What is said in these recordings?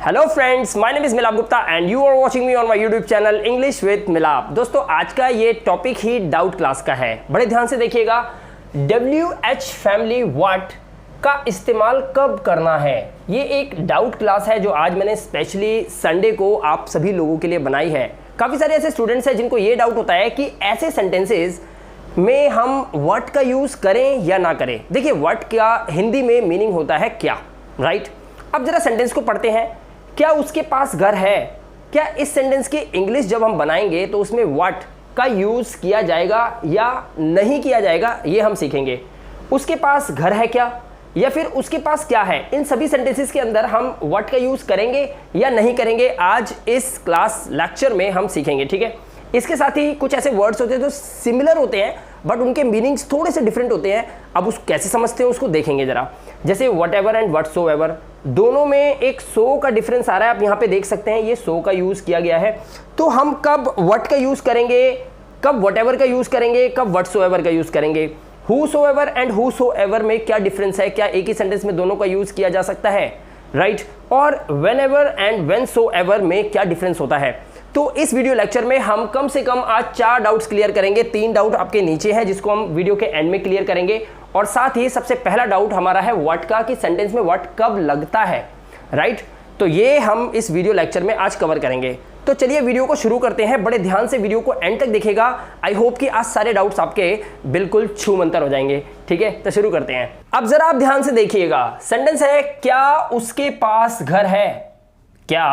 Hello friends, my name is Milap Gupta and you are watching me on my YouTube channel English with Milap. दोस्तों, आज का ये topic ही doubt class का है। बड़े ध्यान से देखिएगा। WH फैमिली व्हाट का इस्तेमाल कब करना है, ये एक डाउट क्लास है जो आज मैंने स्पेशली संडे को आप सभी लोगों के लिए बनाई है। काफ़ी सारे ऐसे स्टूडेंट्स हैं जिनको ये डाउट होता है कि ऐसे सेंटेंसेस में हम व्हाट का यूज़ करें या ना करें। देखिए, व्हाट का हिंदी में मीनिंग होता है क्या, राइट। अब जरा सेंटेंस को पढ़ते हैं। क्या उसके पास घर है? क्या इस सेंटेंस की इंग्लिश जब हम बनाएंगे तो उसमें व्हाट का यूज़ किया जाएगा या नहीं किया जाएगा, ये हम सीखेंगे। उसके पास घर है क्या, या फिर उसके पास क्या है, इन सभी सेंटेंसेस के अंदर हम व्हाट का यूज़ करेंगे या नहीं करेंगे, आज इस क्लास लेक्चर में हम सीखेंगे, ठीक है। इसके साथ ही कुछ ऐसे वर्ड्स होते हैं जो सिमिलर होते हैं बट उनके मीनिंग्स थोड़े से डिफरेंट होते हैं। अब उस कैसे समझते हैं उसको देखेंगे जरा। जैसे व्हाटएवर एंड व्हाटसोएवर, दोनों में एक सो का डिफरेंस आ रहा है। आप यहाँ पे देख सकते हैं ये सो का यूज़ किया गया है। तो हम कब व्हाट का यूज़ करेंगे, कब व्हाटएवर का यूज़ करेंगे, कब व्हाटसोएवर का यूज़ करेंगे। हूसोएवर एंड हूसोएवर में क्या डिफरेंस है, क्या एक ही सेंटेंस में दोनों का यूज़ किया जा सकता है, राइट। और व्हेनेवर एंड व्हेनसोएवर में क्या डिफरेंस होता है। तो इस वीडियो लेक्चर में हम कम से कम आज 4 डाउट्स क्लियर करेंगे। 3 डाउट आपके नीचे हैं जिसको हम वीडियो के एंड में क्लियर करेंगे। और साथ ही सबसे पहला डाउट हमारा है व्हाट का, कि सेंटेंस में व्हाट कब लगता है, राइट। तो ये हम इस वीडियो लेक्चर में आज कवर करेंगे। तो चलिए वीडियो को शुरू करते हैं। बड़े ध्यान से वीडियो को एंड तक देखिएगा। आई होप कि आज सारे डाउट्स आपके बिल्कुल छूमंतर हो जाएंगे, ठीक है। तो शुरू करते हैं। अब जरा आप ध्यान से देखिएगा। सेंटेंस है, क्या उसके पास घर है। क्या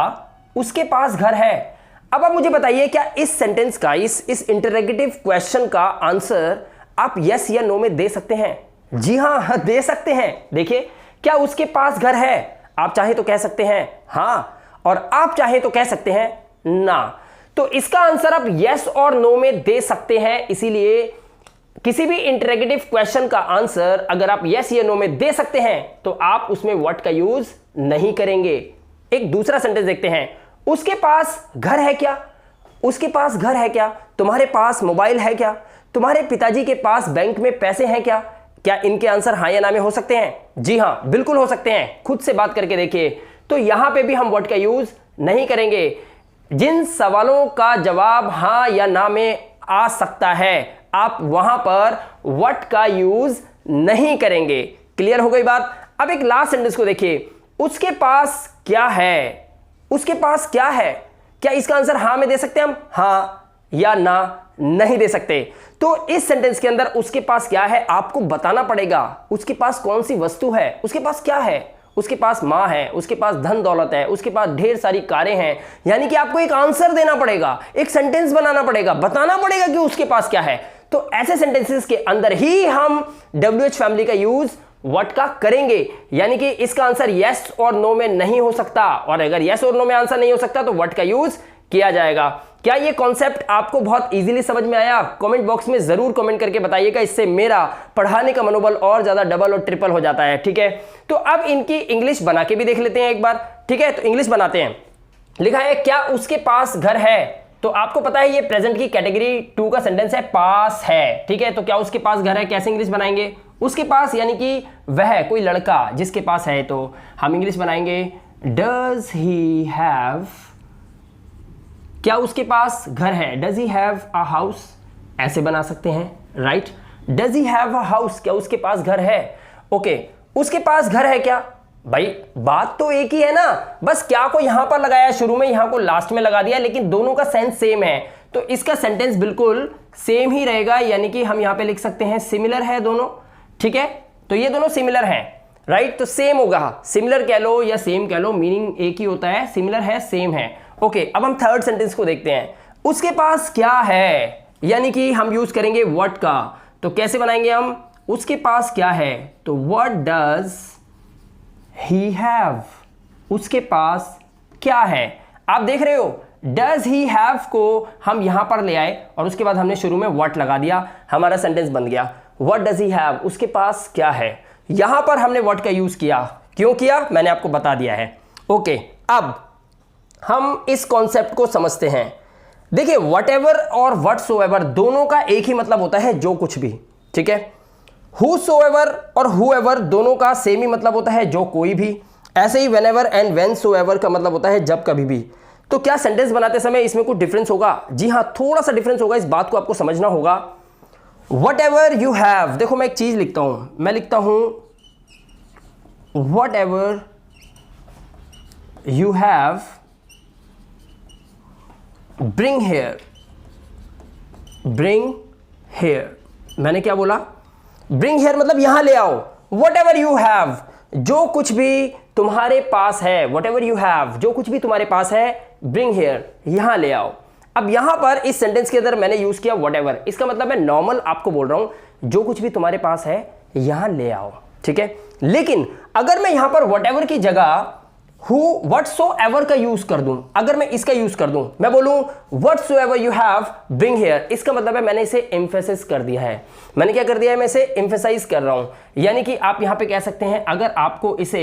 उसके पास घर है। अब आप मुझे बताइए, क्या इस सेंटेंस का, इस इंटरोगेटिव क्वेश्चन का आंसर आप यस या नो में दे सकते हैं? जी हाँ, दे सकते हैं। देखिए, क्या उसके पास घर है, आप चाहे तो कह सकते हैं हाँ, और आप चाहे तो कह सकते हैं ना। तो इसका आंसर आप यस और नो में दे सकते हैं। इसीलिए किसी भी इंटरोगेटिव क्वेश्चन का आंसर अगर आप यस या नो में दे सकते हैं तो आप उसमें व्हाट का यूज नहीं करेंगे। एक दूसरा सेंटेंस देखते हैं। उसके पास घर है क्या। उसके पास घर है क्या। तुम्हारे पास मोबाइल है क्या। तुम्हारे पिताजी के पास बैंक में पैसे हैं क्या। क्या इनके आंसर हाँ या ना में हो सकते हैं? जी हाँ, बिल्कुल हो सकते हैं। खुद से बात करके देखिए। तो यहां पे भी हम व्हाट का यूज नहीं करेंगे। जिन सवालों का जवाब हाँ या ना में आ सकता है, आप वहां पर व्हाट का यूज नहीं करेंगे। क्लियर हो गई बात। अब एक लास्ट सेंटेंस को देखिए। उसके पास क्या है। उसके पास क्या है, क्या इसका आंसर हाँ में दे सकते हैं हम? हाँ या ना नहीं दे सकते। तो इस सेंटेंस के अंदर उसके पास क्या है आपको बताना पड़ेगा। उसके पास कौन सी वस्तु है, उसके पास क्या है। उसके पास माँ है, उसके पास धन दौलत है, उसके पास ढेर सारी कारें हैं। यानी कि आपको एक आंसर देना पड़ेगा, एक सेंटेंस बनाना पड़ेगा, बताना पड़ेगा कि उसके पास क्या है। तो ऐसे सेंटेंसेस के अंदर ही हम WH फैमिली का यूज व्हाट का करेंगे। यानी कि इसका आंसर यस और नो में नहीं हो सकता, और अगर यस और नो में आंसर नहीं हो सकता तो व्हाट का यूज किया जाएगा। क्या ये कॉन्सेप्ट आपको बहुत इजीली समझ में आया? कमेंट बॉक्स में जरूर कमेंट करके बताइएगा। इससे मेरा पढ़ाने का मनोबल और ज्यादा डबल और ट्रिपल हो जाता है, ठीक है। तो अब इनकी इंग्लिश बना के भी देख लेते हैं एक बार, ठीक है। तो इंग्लिश बनाते हैं। लिखा है, क्या उसके पास घर है। तो आपको पता है ये प्रेजेंट की कैटेगरी 2 का सेंटेंस है, पास है, ठीक है। तो क्या उसके पास घर है, कैसे इंग्लिश बनाएंगे? उसके पास यानी कि वह कोई लड़का जिसके पास है, तो हम इंग्लिश बनाएंगे डज ही हैव। क्या उसके पास घर है, does he have a house, ऐसे बना सकते हैं, right. Does he have a house, क्या उसके पास घर है। ओके, उसके पास घर है क्या। भाई बात तो एक ही है ना, बस क्या को यहां पर लगाया शुरू में, यहां को लास्ट में लगा दिया, लेकिन दोनों का सेंस सेम है। तो इसका सेंटेंस बिल्कुल सेम ही रहेगा। यानी कि हम यहां पे लिख सकते हैं सिमिलर है दोनों, ठीक है। तो ये दोनों सिमिलर हैं, राइट। तो सेम होगा, सिमिलर कह लो या सेम कह लो, मीनिंग एक ही होता है। सिमिलर है, सेम है। ओके, अब हम थर्ड सेंटेंस को देखते हैं। उसके पास क्या है, यानी कि हम यूज करेंगे व्हाट का। तो कैसे बनाएंगे हम? उसके पास क्या है, तो व्हाट डज ही हैव। उसके पास क्या है। आप देख रहे हो, डज ही हैव को हम यहां पर ले आए और उसके बाद हमने शुरू में व्हाट लगा दिया, हमारा सेंटेंस बन गया। व्हाट डज ही हैव, उसके पास क्या है। यहां पर हमने व्हाट का यूज किया, क्यों किया मैंने आपको बता दिया है। ओके, अब हम इस कॉन्सेप्ट को समझते हैं। देखिए, व्हाटएवर और व्हाटसोएवर दोनों का एक ही मतलब होता है, जो कुछ भी, ठीक है। हूसोएवर और हूएवर दोनों का सेम ही मतलब होता है, जो कोई भी। ऐसे ही whenever and whensoever का मतलब होता है जब कभी भी। तो क्या सेंटेंस बनाते समय इसमें कुछ डिफरेंस होगा? जी हाँ, थोड़ा सा डिफरेंस होगा, इस बात को आपको समझना होगा। whatever you have, देखो मैं एक चीज लिखता हूं, मैं लिखता हूं whatever you have bring here, bring here। मैंने क्या बोला? bring here मतलब यहां ले आओ। whatever you have, जो कुछ भी तुम्हारे पास है, whatever you have, जो कुछ भी तुम्हारे पास है, bring here, यहां ले आओ। अब यहां पर इस सेंटेंस के अंदर मैंने यूज किया whatever, इसका मतलब मैं नॉर्मल आपको बोल रहा हूं जो कुछ भी तुम्हारे पास है यहां ले आओ, ठीक है। लेकिन अगर मैं यहां पर whatever की जगह who whatsoever का यूज कर दूं, अगर मैं इसका यूज कर दूं, मैं बोलूं whatsoever you have bring here, इसका मतलब है मैंने इसे एम्फेसिस कर दिया है। मैंने क्या कर दिया है? मैं इसे एम्फेसाइज कर रहा हूं। यानी कि आप यहां पे कह सकते हैं, अगर आपको इसे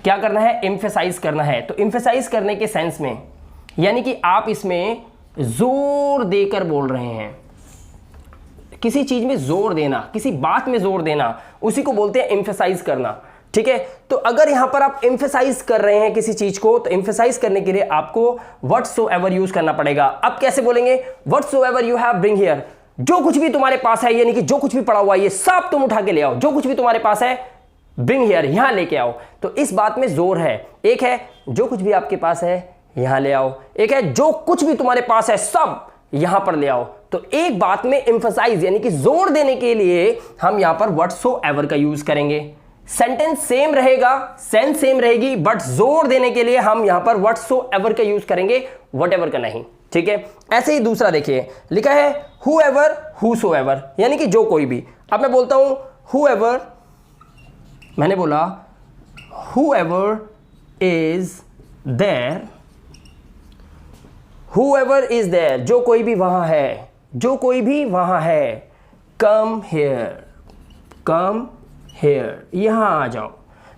क्या करना है? एम्फेसाइज करना है। तो एम्फेसाइज करने के सेंस में यानी कि आप इसमें जोर देकर बोल रहे हैं, किसी चीज में जोर देना, किसी बात में जोर देना, उसी को बोलते हैं एम्फेसाइज करना, ठीक है। तो अगर यहां पर आप एम्फेसाइज कर रहे हैं किसी चीज को, तो एम्फेसाइज करने के लिए आपको whatsoever यूज करना पड़ेगा। अब कैसे बोलेंगे? whatsoever you have bring here, जो कुछ भी तुम्हारे पास है, यानी कि जो कुछ भी पड़ा हुआ है ये सब तुम उठा के ले आओ। जो कुछ भी तुम्हारे पास है bring here, यहां लेके आओ। तो इस बात में जोर है। एक है जो कुछ भी आपके पास है यहां ले आओ, एक है जो कुछ भी तुम्हारे पास है सब यहां पर ले आओ। तो एक बात में एम्फसाइज यानी कि जोर देने के लिए हम यहां पर whatsoever का यूज करेंगे। सेंटेंस सेम रहेगा, सेंस सेम रहेगी, बट जोर देने के लिए हम यहां पर whatsoever का यूज करेंगे, whatever का नहीं, ठीक है। ऐसे ही दूसरा देखिए, लिखा है whoever whosoever, यानी कि जो कोई भी। अब मैं बोलता हूं whoever, मैंने बोला whoever is there, whoever is there, जो कोई भी वहां है, जो कोई भी वहां है, come here, come here, यहां आ जाओ।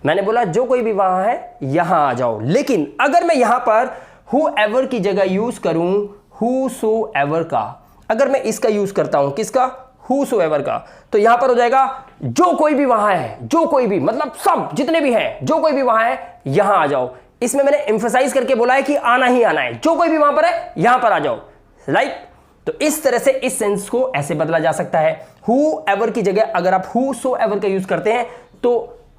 मैंने बोला जो कोई भी वहां है यहां आ जाओ। लेकिन अगर मैं यहां पर whoever की जगह यूज करूं whosoever का, अगर मैं इसका यूज करता हूं, किसका? whosoever का, तो यहां पर हो जाएगा जो कोई भी वहां है, जो कोई भी मतलब सब जितने भी हैं, जो कोई भी वहां है यहां आ जाओ। इसमें मैंने एम्फसाइज करके बोला है कि आना ही आना है, जो कोई भी वहां पर है यहां पर आ जाओ, राइट। तो इस तरह से इस सेंस को ऐसे बदला जा सकता है। whoever की जगह अगर आप whosoever का यूज करते हैं तो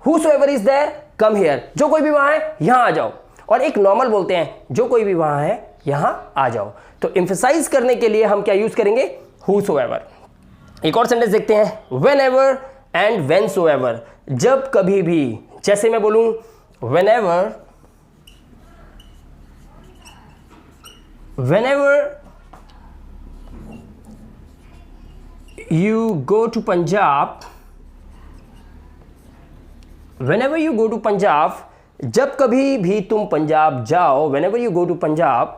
whosoever is there come here, जो कोई भी वहां है यहां आ जाओ। और एक नॉर्मल बोलते हैं जो कोई भी वहां है यहां आ जाओ। तो एम्फसाइज करने के लिए हम क्या यूज करेंगे? whosoever। एक और सेंटेंस देखते हैं, whenever and whensoever, जब कभी भी। जैसे मैं बोलूं whenever you go to Punjab, whenever you go to Punjab, जब कभी भी तुम पंजाब जाओ, whenever you go to Punjab,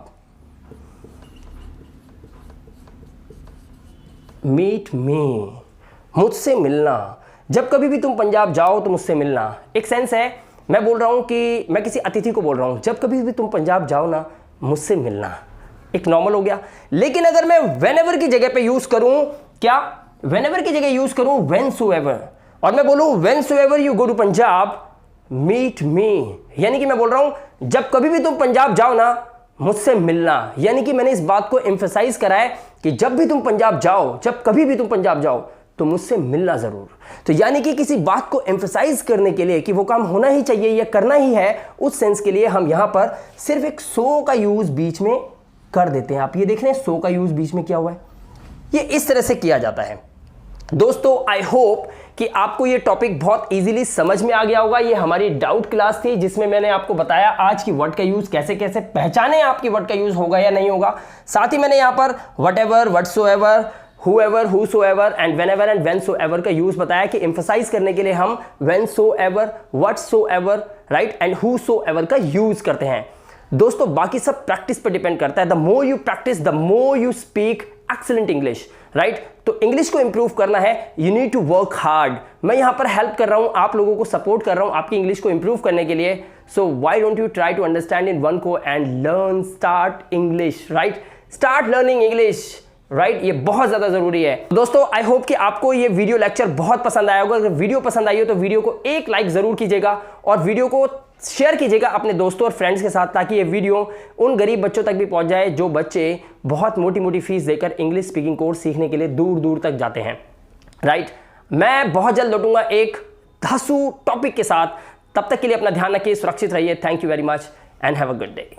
meet me, मुझसे मिलना। जब कभी भी तुम पंजाब जाओ तो मुझसे मिलना। एक सेंस है, मैं बोल रहा हूं कि मैं किसी अतिथि को बोल रहा हूं, जब कभी भी तुम पंजाब जाओ ना मुझसे मिलना, एक नॉर्मल हो गया। लेकिन अगर मैं whenever की जगह पे यूज करूं, क्या? whenever की जगह यूज करूं whensoever, और मैं बोलूं whensoever you go to Punjab meet me, यानी कि मैं बोल रहा हूं जब कभी भी तुम पंजाब जाओ ना मुझसे मिलना। यानी कि मैंने इस बात को एम्फसाइज करा है कि जब भी तुम पंजाब जाओ, जब कभी भी तुम पंजाब जाओ तो मुझसे मिलना जरूर। तो यानी कि किसी बात को एम्फसाइज करने के लिए कि वो काम होना ही चाहिए या करना ही है, उस सेंस के लिए हम यहां पर सिर्फ एक सो का यूज बीच में कर देते हैं। आप ये देख रहे हैं सो का यूज बीच में किया हुआ है, ये इस तरह से किया जाता है। दोस्तों आई होप कि आपको ये टॉपिक बहुत इजीली समझ में आ गया होगा। ये हमारी डाउट क्लास थी जिसमें मैंने आपको बताया आज की वर्ड का यूज कैसे कैसे पहचाने, आपकी वर्ड का यूज होगा या नहीं होगा। साथ ही मैंने यहाँ पर whatever, whatsoever, whoever, whosoever and whenever and whensoever का यूज बताया कि एम्फसाइज करने के लिए हम whensoever, whatsoever, right and whosoever का यूज करते हैं। दोस्तों बाकी सब प्रैक्टिस पर डिपेंड करता है। The more you practice the more you speak excellent English, right. तो इंग्लिश को इंप्रूव करना है, you need to work hard. मैं यहां पर हेल्प कर रहा हूं, आप लोगों को सपोर्ट कर रहा हूं आपकी इंग्लिश को इंप्रूव करने के लिए। So why don't you try to understand in one go and learn, start English, right. Start learning English, right, ये बहुत ज़्यादा ज़रूरी है। दोस्तों आई होप कि आपको ये वीडियो लेक्चर बहुत पसंद आया होगा। अगर वीडियो पसंद आई हो तो वीडियो को एक लाइक ज़रूर कीजिएगा और वीडियो को शेयर कीजिएगा अपने दोस्तों और फ्रेंड्स के साथ, ताकि ये वीडियो उन गरीब बच्चों तक भी पहुंच जाए जो बच्चे बहुत मोटी मोटी फीस देकर इंग्लिश स्पीकिंग कोर्स सीखने के लिए दूर दूर तक जाते हैं। राइट, मैं बहुत जल्द लौटूंगा एक धांसू टॉपिक के साथ। तब तक के लिए अपना ध्यान रखिए, सुरक्षित रहिए। Thank you very much and have a good day.